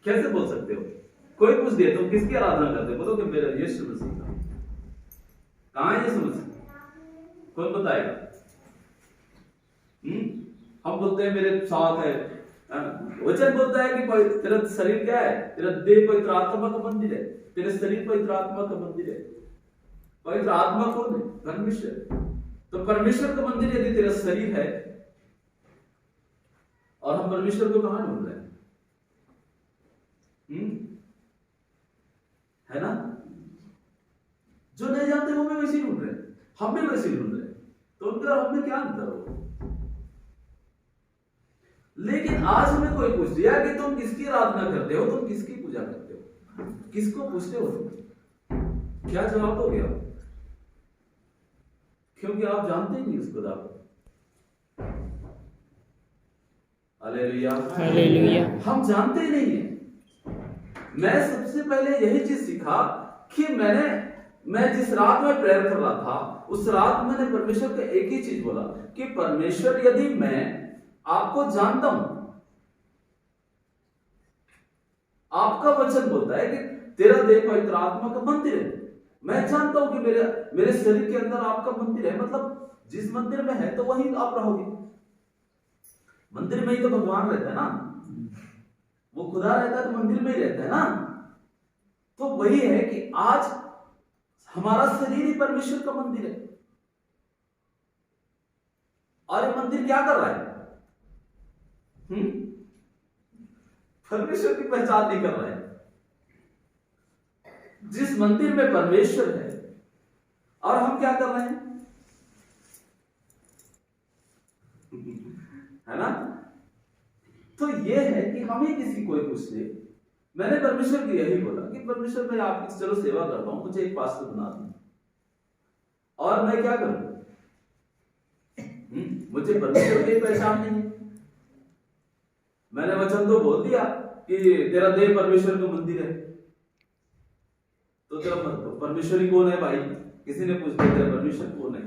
कैसे बोल सकते हो? कोई पूछ दिया तुम किसकी आराधना करते हो, बोलो कि मेरा यीशु मसीह का। कहां है यीशु मसीह? कौन बताएगा? हम बोलते हैं मेरे साथ है। वचन बोलता है कि तेरा शरीर क्या है? तेरा देह पवित्र आत्मा का मंदिर है। तेरे शरीर पवित्र आत्मा का मंदिर है। पवित्र आत्मा कौन है? परमेश्वर। तो परमेश्वर का मंदिर यदि तेरा शरीर है, और हम परमेश्वर को कहां ढूंढ रहे हैं? है ना? जो नहीं जानते वो भी वैसे ही ढूंढ रहे हैं, हम भी वैसे ही ढूंढ रहे हैं। तो उनका और हमें क्या अंतर हो? लेकिन आज हमें कोई पूछ दिया कि तुम किसकी आराधना करते हो, तुम किसकी पूजा करते हो, किसको पूछते हो तुम? क्या जवाब दोगे आप? क्योंकि आप जानते ही नहीं उस खुदा को। Hallelujah, hallelujah. हम जानते ही नहीं है। मैं सबसे पहले यही चीज सीखा कि मैं जिस रात में प्रेयर कर रहा था, उस रात मैंने परमेश्वर को एक ही चीज बोला कि परमेश्वर, यदि मैं आपको जानता हूं, आपका वचन बोलता है कि तेरा देह पवित्र आत्मा का मंदिर है। मैं जानता हूं कि मेरे शरीर के अंदर आपका मंदिर है, मतलब जिस मंदिर में है तो वहीं आप रहोगे। मंदिर में ही तो भगवान रहता है ना, वो खुदा रहता है तो मंदिर में ही रहता है ना। तो वही है कि आज हमारा शरीर ही परमेश्वर का मंदिर है। और ये मंदिर क्या कर रहा है? परमेश्वर की पहचान नहीं कर रहा है। जिस मंदिर में परमेश्वर है और हम क्या कर रहे हैं, है ना? तो ये है कि हमें किसी कोई पूछ ले, मैंने परमेश्वर को यही बोला कि परमेश्वर, मैं आपकी चलो सेवा करता हूं, मुझे एक पास्टर बना दो, और मैं क्या करूं? मुझे परमेश्वर की पहचान नहीं है। मैंने वचन तो बोल दिया कि तेरा देह परमेश्वर का मंदिर है, तो तेरा परमेश्वर ही कौन है भाई? किसी ने पूछ दिया तेरा परमेश्वर कौन है,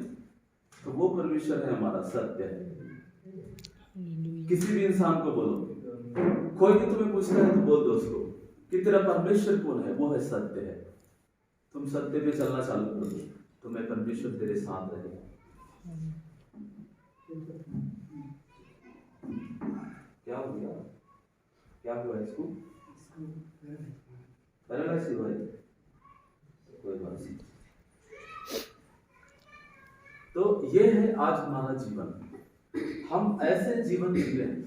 तो वो परमेश्वर है हमारा, सत्य है। किसी भी इंसान को बोलो, कोई भी तुम्हें पूछता है तो बोल दो उसको कि तेरा परमेश्वर कौन है, वो है सत्य है। तुम सत्य पे चलना चालू कर दो, तुम्हें परमेश्वर तेरे साथ रहेगा। क्या हो गया? क्या हुआ इसको? पैरालाइसिस हुआ है, कोई बात नहीं। तो ये है आज हमारा जीवन। हम ऐसे जीवन जी रहे हैं,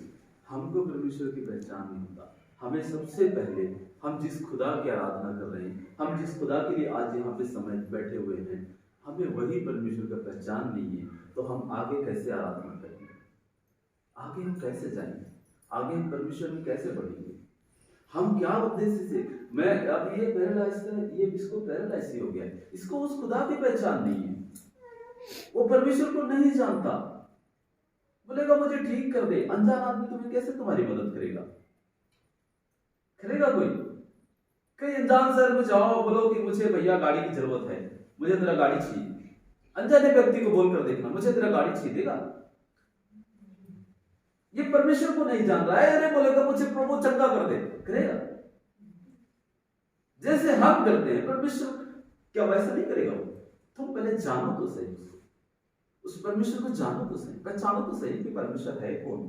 हमको परमेश्वर की पहचान नहीं होता। हमें सबसे पहले, हम जिस खुदा की आराधना कर रहे हैं, हम जिस खुदा के लिए आज यहाँ पे समय बैठे हुए हैं, हमें वही परमेश्वर का पहचान नहीं है, तो हम आगे कैसे आराधना करेंगे? आगे हम कैसे जाएंगे? आगे हम परमेश्वर में कैसे बढ़ेंगे? हम क्या उद्देश्य से, मैं अब ये पैरालाइज है, ये इसको पैरालाइज हो गया है, इसको उस खुदा की पहचान नहीं है, वो परमेश्वर को नहीं जानता। बोलेगा मुझे ठीक कर दे। अनजान आदमी तुम्हें कैसे तुम्हारी मदद करेगा? करेगा कोई? कहीं अनजान शहर में जाओ, बोलो कि मुझे भैया गाड़ी की जरूरत है, मुझे तेरा गाड़ी चाहिए। अनजाने व्यक्ति को बोलकर देखना, मुझे तेरा गाड़ी चाहिए, देगा? ये परमेश्वर को नहीं जान रहा है। अरे बोलेगा मुझे प्रभु चंगा कर दे, करेगा? जैसे हम करते हैं, परमेश्वर क्या वैसा नहीं करेगा? वो तुम पहले जानो तो सही उसको, उस परमेश्वर को जानो तो सही, पहचानो तो सही कि परमेश्वर है कौन,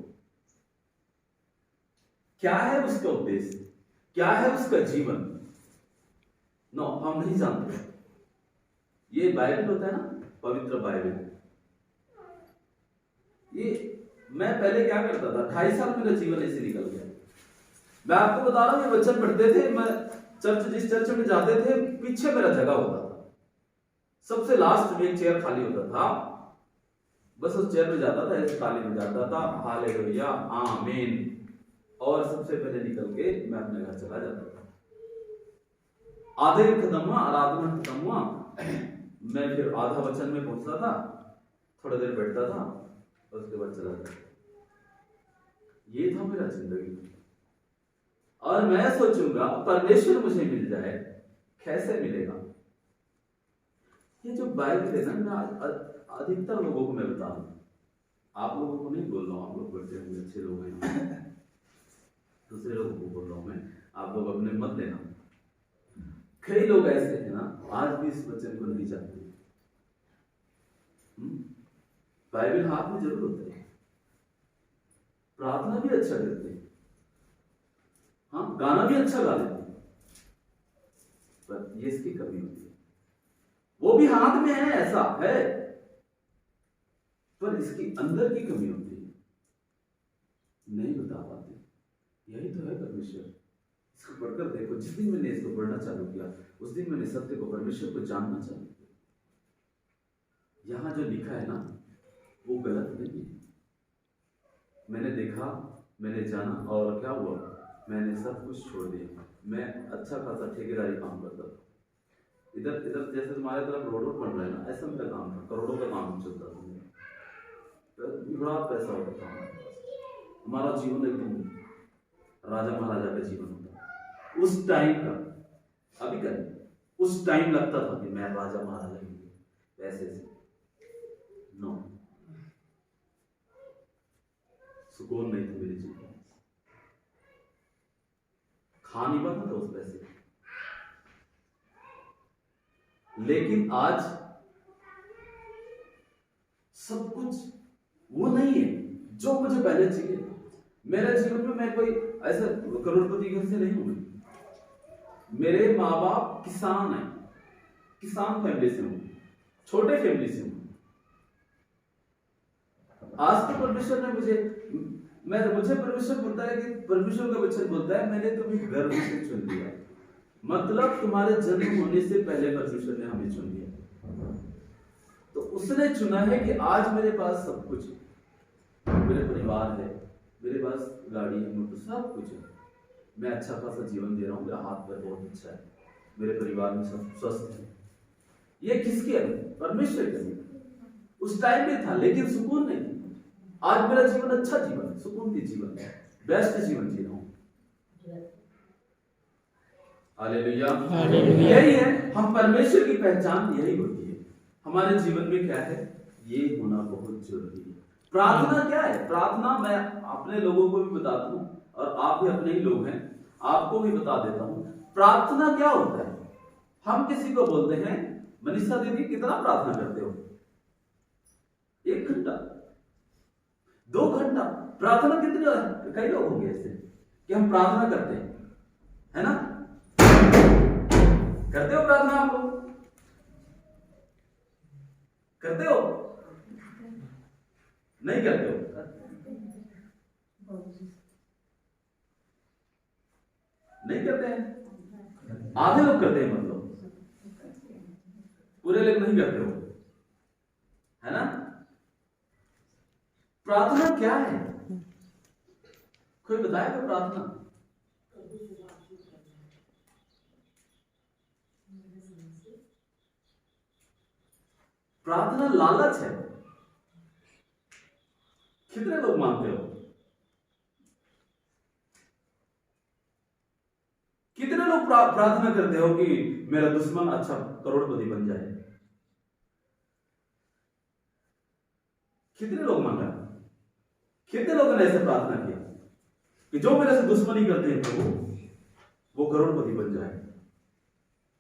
क्या है उसका उद्देश्य, क्या है उसका जीवन। नो, हम नहीं जानते। ये बाइबल होता है ना, पवित्र बाइबल, ये मैं पहले क्या करता था, 2.5 साल मेरा जीवन ऐसे निकल गया। मैं आपको बता रहा हूं, ये वचन पढ़ते थे, मैं जिस चर्च में जाते थे, पीछे मेरा जगह होता था, सबसे लास्ट में एक चेयर खाली होता था, बस उस चेयर में जाता था, इस थाली में जाता था, हालेलुया आमीन, और सबसे पहले निकल के मैं अपने घर चला जाता था। आधे खत्म हुआ, आराधना खत्म हुआ, मैं फिर आधा वचन में पहुंचता था, थोड़ा देर बैठता था, उसके बाद चला जाता। ये था मेरा जिंदगी। और मैं सोचूंगा परमेश्वर मुझे मिल जाए, कैसे मिलेगा? ये जो बाइबल है ना, मैं अधिकतर लोगों को मैं बता रहा हूं, आप लोगों को नहीं बोल रहा हूं, आप लोग बड़े अच्छे लोग हैं। दूसरे लोगों को बोल रहा हूं मैं, आप लोग अपने मत लेना। कई लोग ऐसे हैं ना, आज भी इस वचन को नहीं जानते। बाइबल हाथ में जरूर होते हैं, प्रार्थना भी अच्छा करते हैं, हाँ गाना भी अच्छा गा लेते हैं, पर ये इसकी कमी होती है। वो भी हाथ में है, ऐसा है, पर इसकी अंदर की कमी होती है, नहीं बता पाते। यही तो है परमेश्वर। इसको पढ़कर देखो, जिस दिन मैंने इसको पढ़ना चालू किया उस दिन मैंने सत्य को, परमेश्वर को जानना चालू किया। यहां जो लिखा है ना वो गलत नहीं है। मैंने देखा, मैंने जाना, और क्या हुआ, मैंने सब कुछ छोड़ दिया। मैं अच्छा खासा ठेकेदारी काम करता था, इधर इधर जैसे तुम्हारे तरफ रोड बन रहा है ना, ऐसा मेरा काम था, करोड़ों का काम चलता था मेरा, बड़ा पैसा होता था हमारा जीवन एकदम राजा महाराजा का जीवन होता उस टाइम का। अभी का उस टाइम लगता था कि मैं राजा महाराजा की पैसे से नो, सुकून नहीं था मेरे जीवन में, खा नहीं पाता था उस पैसे। लेकिन आज सब कुछ वो नहीं है जो मुझे पहले चाहिए। मेरे जीवन में मैं कोई ऐसा करोड़पति घर से नहीं हूं। मेरे माँ बाप किसान हैं, किसान फैमिली से हूं, छोटे फैमिली से हूं। आज तो परमेश्वर ने मुझे परमेश्वर बोलता है कि परमेश्वर का वचन बोलता है, मैंने तुम्हें गर्भ से चुन लिया। मतलब तुम्हारे जन्म होने से पहले परमेश्वर ने हमें चुन लिया। तो उसने चुना है कि आज मेरे पास सब कुछ है, मेरे परिवार है, मेरे पास गाड़ी है, मोटर, सब कुछ है, मैं अच्छा खासा जीवन दे रहा हूँ, मेरा हाथ पैर बहुत अच्छा है, मेरे परिवार में सब स्वस्थ है। ये किसकी है? परमेश्वर की। उस टाइम में था लेकिन सुकून नहीं। आज मेरा जीवन अच्छा जीवन, सुकून की जीवन है, बेस्ट जीवन जी रहा हूं। हालेलुया। यही है, हम परमेश्वर की पहचान यही होती है। हमारे जीवन में क्या है, ये होना बहुत जरूरी है। प्रार्थना क्या है? प्रार्थना मैं अपने लोगों को भी बताता हूं, और आप भी अपने ही लोग हैं, आपको भी बता देता हूं। प्रार्थना क्या होता है? हम किसी को बोलते हैं, मनीषा दीदी कितना प्रार्थना करते हो? 1 घंटा, 2 घंटा। प्रार्थना कितने, कई लोग होंगे ऐसे कि हम प्रार्थना करते हैं, है ना? करते हो प्रार्थना? आप लोग करते हो? नहीं करते हो? नहीं करते हैं, आधे लोग करते हैं, मतलब पूरे लोग नहीं करते हो, है ना? प्रार्थना क्या है? कोई बताएगा प्रार्थना? प्रार्थना लालच है। कितने लोग मानते हो? कितने लोग प्रार्थना करते हो कि मेरा दुश्मन अच्छा करोड़पति बन जाए? कितने लोग मांगा? कितने लोगों ने ऐसे प्रार्थना किया कि जो मेरे से दुश्मनी करते हैं प्रभु, वो करोड़पति बन जाए,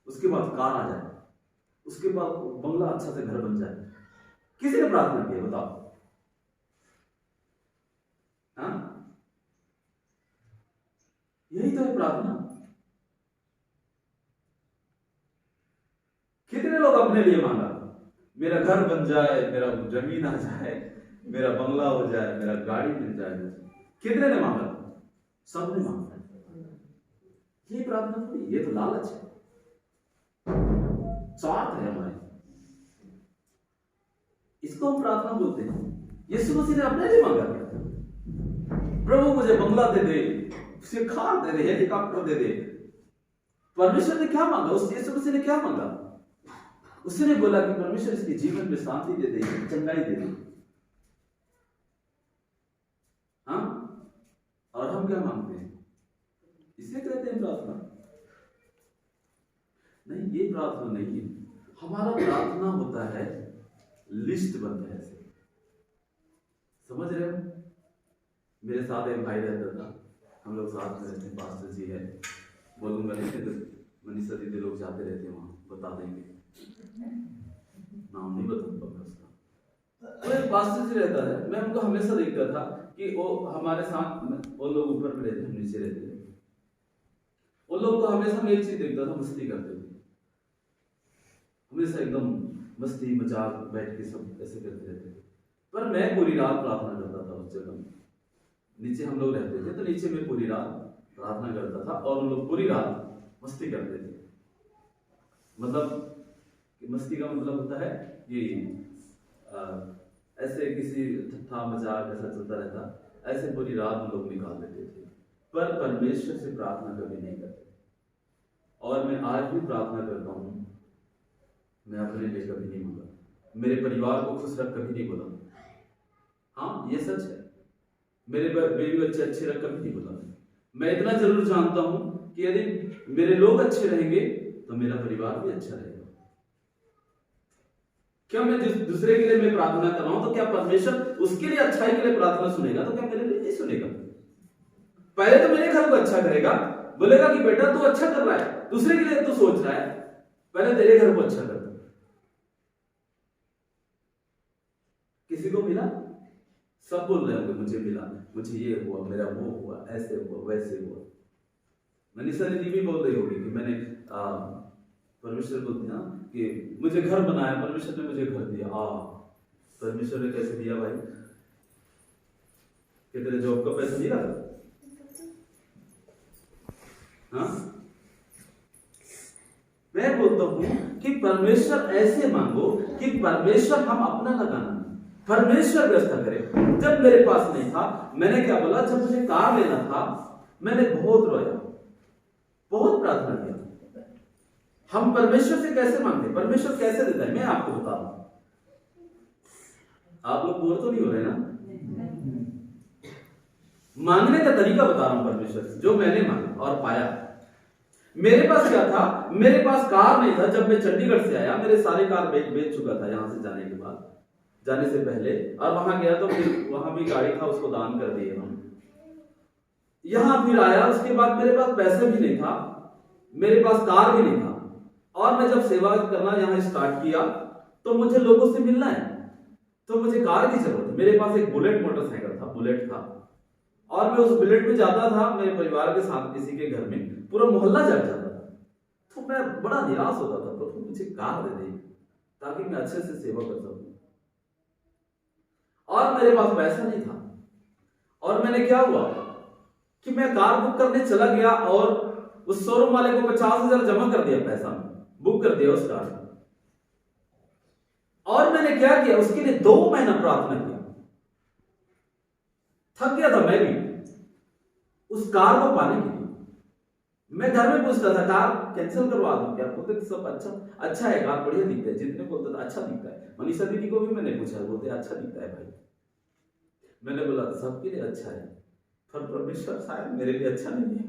उसके बाद कार आ जाए, उसके बाद बंगला अच्छा से घर बन जाए? किसी ने प्रार्थना किया? बताओ। हाँ, यही तो है प्रार्थना। कितने लोग अपने लिए मांगा, मेरा घर बन जाए, मेरा जमीन आ जाए, मेरा बंगला हो जाए, मेरा गाड़ी मिल जाए? कितने ने मांगा? सबने मांगा। ये प्रार्थना थोड़ी, ये तो लालच है, स्वार्थ है हमारे। इसको हम प्रार्थना बोलते हैं। यीशु मसीह ने अपने लिए मांगा, प्रभु मुझे बंगला दे दे, उसे कार दे दे, हेलीकॉप्टर दे दे। परमेश्वर ने क्या मांगा? उस यीशु मसीह ने क्या मांगा? उसने बोला कि परमेश्वर इसके जीवन में शांति दे दे, चंगाई दे दे। हाँ, और हम क्या मांगते हैं? इसे कहते हैं प्रार्थना? नहीं, ये प्रार्थना नहीं है। हमारा प्रार्थना होता है लिस्ट बनता है ऐसे, समझ रहे हो? मेरे साथ एक भाई रहता था, हम लोग साथ में रहते हैं, पास्टर जी है, बोलूँगा नहीं तो मनीषा दीदी लोग जाते रहते हैं वहाँ, बता देंगे, नाम नहीं बताऊँगा मैं उसका। तो एक पास्टर जी रहता है, मैं उनको हमेशा देखता था कि वो हमारे साथ, वो लोग ऊपर पे रहते, हम नीचे रहते थे, वो लोग को हमेशा मैं एक चीज देखता था, मस्ती करते थे, हमेशा एकदम मस्ती मजाक बैठ के सब ऐसे करते रहते थे। पर मैं पूरी रात प्रार्थना करता था उस जगह में, नीचे हम लोग रहते थे तो नीचे में पूरी रात प्रार्थना करता था और उन लोग पूरी रात मस्ती करते थे। मतलब मस्ती का मतलब होता है कि ऐसे किसी ठट्ठा मजाक ऐसा चलता रहता, ऐसे पूरी रात हम लोग निकाल देते थे, पर परमेश्वर से प्रार्थना कभी नहीं करते। और मैं आज भी प्रार्थना करता हूँ, मैं अपने लिए कभी नहीं बोला, मेरे परिवार को खुश रख कभी नहीं बोला, हाँ ये सच है, मेरे बेबी बच्चे अच्छे रख कभी नहीं बोला। मैं इतना जरूर जानता हूं कि यदि मेरे लोग अच्छे रहेंगे तो मेरा परिवार भी अच्छा रहेगा। क्या मैं जिस दूसरे के लिए मैं प्रार्थना कर रहा हूं तो क्या परमेश्वर उसके लिए अच्छाई के लिए प्रार्थना सुनेगा? तो क्या मेरे लिए नहीं सुनेगा? पहले तो मेरे घर को अच्छा करेगा, बोलेगा कि बेटा तू अच्छा कर रहा है, दूसरे के लिए तू सोच रहा है, पहले तेरे घर को अच्छा कर। किसी को मिला? सब बोल रहे होंगे मुझे मिला, मुझे ये हुआ, मेरा वो हुआ, ऐसे हुआ, वैसे हुआ। मनीषा दीदी भी बोल रही होगी कि मैंने परमेश्वर को दिया कि मुझे घर बनाया, परमेश्वर ने मुझे घर दिया। परमेश्वर ने कैसे दिया भाई? कि तेरे जॉब का पैसा नहीं रहा? हाँ, मैं बोलता हूं कि परमेश्वर ऐसे मांगो कि परमेश्वर हम अपना लगाना, परमेश्वर व्यवस्था करे। जब मेरे पास नहीं था, मैंने क्या बोला? जब मुझे कार लेना था, मैंने बहुत रोया, बहुत प्रार्थना किया। हम परमेश्वर से कैसे मांगते, परमेश्वर कैसे देता है? मैं आपको बता रहा हूं, आप लोग बोर तो नहीं हो रहे ना? मांगने का तरीका बता रहा हूं परमेश्वर से, जो मैंने मांगा और पाया। मेरे पास क्या था? मेरे पास कार नहीं था। जब मैं चंडीगढ़ से आया, मेरे सारे कार बेच चुका था यहां से जाने के बाद, जाने से पहले, और वहां गया तो फिर वहां भी गाड़ी था, उसको दान कर दिए हम। यहां फिर आया, उसके बाद मेरे पास पैसे भी नहीं था, मेरे पास कार भी नहीं था, और मैं जब सेवा करना यहां स्टार्ट किया तो मुझे लोगों से मिलना है, तो मुझे कार की जरूरत है। मेरे पास एक बुलेट मोटरसाइकिल था, बुलेट था, और मैं उस बुलेट में जाता था मेरे परिवार के साथ, किसी के घर में, पूरा मोहल्ला जग जाता था। तो मैं बड़ा निराश होता था, तो मुझे कार दे दे ताकि मैं अच्छे से सेवा कर सकूं। और मेरे पास पैसा नहीं था, और मैंने क्या हुआ कि मैं कार बुक करने चला गया और उस शोरूम वाले को 50,000 जमा कर दिया, पैसा बुक कर दिया उस कार का। और मैंने क्या किया, उसके लिए 2 महीना प्रार्थना किया। थक गया था मैं भी उस कार को पाने के लिए। मैं घर में पूछता था कार कैंसिल करवा दूं क्या? बोलते सब अच्छा है, कार बढ़िया दिखता है। जितने बोलते था अच्छा दिखता है। मनीषा दीदी को भी मैंने पूछा, बोलते अच्छा दिखता है भाई। मैंने बोला सबके लिए अच्छा है, पर परमेश्वर शायद मेरे लिए अच्छा नहीं है।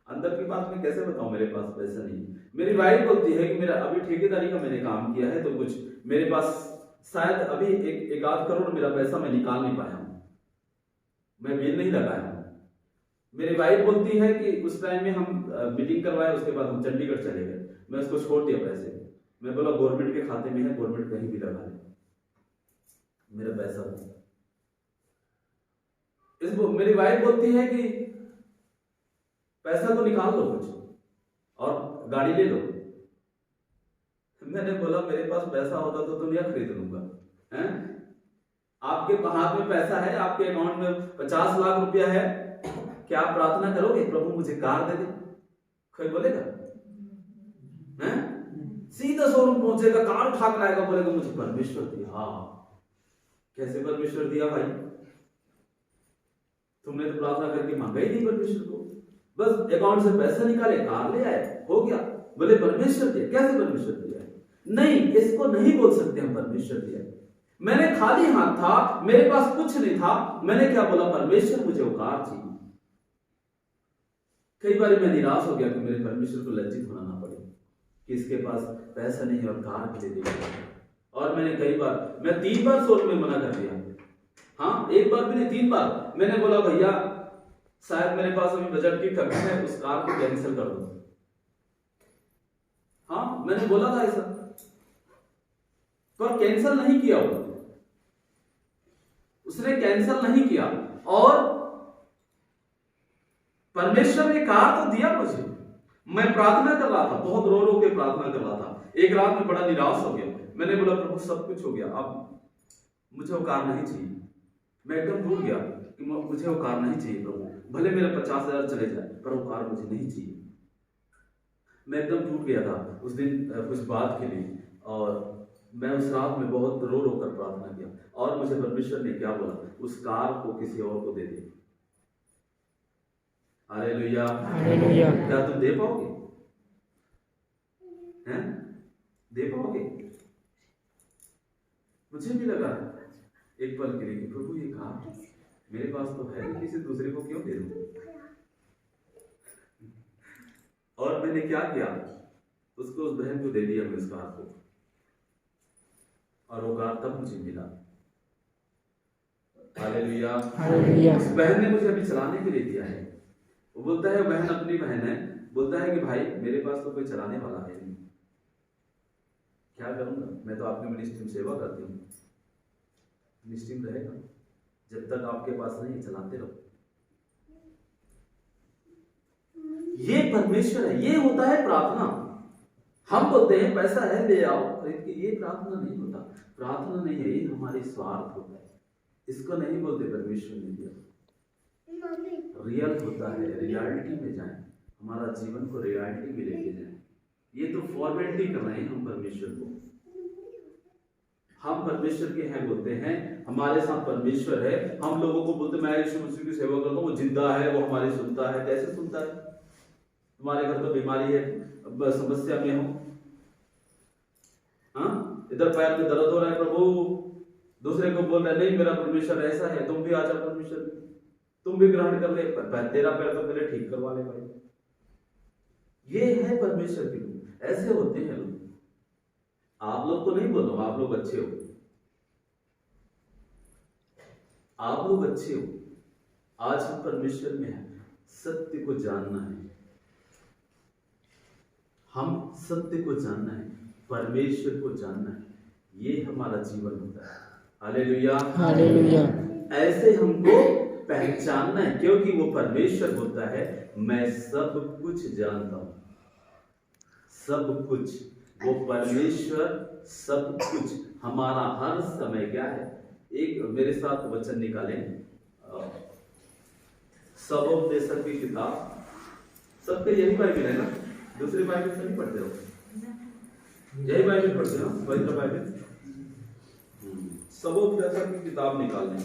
अंदर की बात मैं कैसे बताऊं, मेरे पास पैसा नहीं है। मेरी वाइफ बोलती है कि मेरा अभी ठेकेदारी का मैंने काम किया है, तो कुछ मेरे पास शायद अभी एक आध करोड़ मेरा पैसा मैं निकाल नहीं पाया हूं, मैं बिल नहीं लगाया हूं। मेरी वाइफ बोलती है कि उस टाइम में हम मीटिंग करवाए, उसके बाद हम चंडीगढ़ चले गए, मैं उसको छोड़ दिया पैसे। मैं बोला गवर्नमेंट के खाते में है, गवर्नमेंट कहीं भी लगा ले, मेरा पैसा हो। मेरी वाइफ बोलती है कि पैसा तो निकाल लो कुछ और गाड़ी ले लो। मैंने बोला मेरे पास पैसा होता तो दुनिया खरीद लूंगा, हैं? आपके हाथ में पैसा है, आपके अकाउंट में 50 लाख रुपया है, क्या आप प्रार्थना करोगे प्रभु मुझे कार दे दे? कोई बोलेगा? हैं? सीधा शोरूम पहुंचेगा, कार उठा कर आएगा, बोलेगा मुझे परमेश्वर दिया। हाँ, कैसे परमेश्वर दिया भाई? तुमने तो प्रार्थना करके मांगा ही नहीं परमेश्वर को, बस अकाउंट से पैसा निकाले, कार ले आए, हो गया। बोले परमेश्वर दिया, कैसे परमेश्वर दिया? नहीं, इसको नहीं बोल सकते हम परमेश्वर दिया। मैंने खाली हाथ था, मेरे पास कुछ नहीं था, मैंने क्या बोला? परमेश्वर मुझे वो कार चाहिए। कई बार मैं निराश हो गया कि मेरे परमेश्वर को लज्जित होना ना पड़े कि इसके पास पैसा नहीं है और कार के लिए दिया। और मैंने कई बार, मैं 3 बार शोरूम में मना कर दिया। हाँ, एक बार भी नहीं, 3 बार। मैंने बोला भैया शायद मेरे पास अभी बजट की कमी है, उस कार को कैंसिल कर दो। हाँ, मैंने बोला था ऐसा, पर कैंसिल नहीं किया वो, उसने कैंसिल नहीं किया। और परमेश्वर ने कार तो दिया मुझे, मैं प्रार्थना कर रहा था, बहुत रो रो के प्रार्थना कर रहा था। एक रात में बड़ा निराश हो गया, मैंने बोला प्रभु सब कुछ हो गया, अब मुझे वो कार नहीं चाहिए। मैं एकदम टूट गया कि मुझे वो कार नहीं चाहिए प्रभु, भले मेरे 50,000 चले जाए, पर वो कार मुझे नहीं चाहिए। मैं एकदम टूट गया था उस दिन कुछ बात के लिए, और मैं उस रात में बहुत रो रो कर प्रार्थना किया। और मुझे परमेश्वर ने क्या बोला, उस कार को किसी और को दे दे। Hallelujah, hallelujah. क्या तुम दे पाओगे? हैं? दे पाओगे? मुझे भी लगा एक पल के लिए कि प्रभु ये कार मेरे पास तो है, किसी दूसरे को क्यों दे दूं? और मैंने क्या किया, उसको उस बहन को दे दिया, मैं उस कार को, और वो कार तब मुझे मिला। Hallelujah, hallelujah. उस बहन ने मुझे अभी चलाने के लिए दिया है। वो बोलता है, बहन अपनी बहन है, बोलता है कि भाई मेरे पास तो कोई चलाने वाला है नहीं, क्या करूंगा, मैं तो आपकी मिनिस्ट्री में सेवा करती हूँ, मिनिस्ट्री में रहेगा, जब तक आपके पास नहीं चलाते रहो। ये परमेश्वर है, ये होता है प्रार्थना। हम बोलते हैं पैसा है ले आओ खरीद के, ये प्रार्थना नहीं होता, प्रार्थना नहीं है, ये हमारी स्वार्थ होता है, इसको नहीं बोलते परमेश्वर ने दिया। रियल होता है, रियलिटी में जाएं, हमारा जीवन को रियलिटी में लेके जाएं। ये तो फॉर्मेलिटी कर रहे हैं हम परमेश्वर को, हम परमेश्वर के हैं बोलते हैं, हमारे साथ परमेश्वर है। हम लोगों को बोलते मैं यीशु मसीह की सेवा करता हूँ, वो जिंदा है, वो हमारी सुनता है। कैसे सुनता है? तुम्हारे घर तो बीमारी है, समस्या में हो, हाँ, इधर पैर में दर्द हो रहा है, प्रभु दूसरे को बोल रहे नहीं मेरा परमेश्वर ऐसा है, तुम भी आ जाओ परमेश्वर, तुम भी ग्रहण कर ले, तेरा पैर तो पहले ठीक करवा ले भाई। ये है परमेश्वर के लोग, ऐसे होते हैं लोग। आप लोग को नहीं बोल रहा, आप लोग अच्छे हो, आप लोग अच्छे हो। आज हम परमेश्वर में हैं, सत्य को जानना है, हम सत्य को जानना है, परमेश्वर को जानना है, ये हमारा जीवन होता है। Hallelujah, hallelujah. ऐसे हमको पहचानना है, क्योंकि वो परमेश्वर होता है। मैं सब कुछ जानता हूं, सब कुछ, वो परमेश्वर सब कुछ, हमारा हर समय क्या है। एक मेरे साथ वचन निकालें, सबोपदेशक की किताब, सबके यही बाइबल है ना, दूसरी बाइबल से नहीं पढ़ते हो, यही बाइबल पढ़ते हो, पवित्र बाइबल। सबोपदेशक की किताब निकाल लें,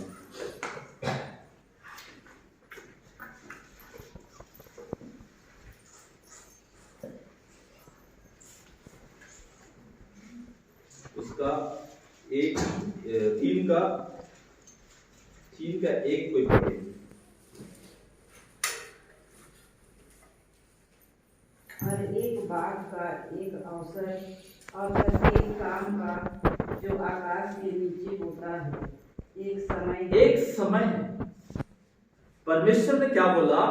उसका एक तीन का एक कोई पढ़े। हर एक बात का एक अवसर और प्रत्येक काम का जो आकाश के नीचे होता है एक समय है। परमेश्वर ने क्या बोला?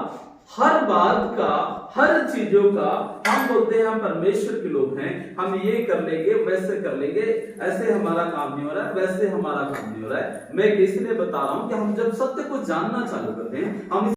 हर बात का, हर चीजों का। हम बोलते हैं हम परमेश्वर के लोग हैं, हम ये कर लेंगे, वैसे कर लेंगे, ऐसे हमारा काम नहीं हो रहा है, वैसे हमारा काम नहीं हो रहा है। मैं इसलिए बता रहा हूं कि हम जब सत्य को जानना चालू करते हैं, हम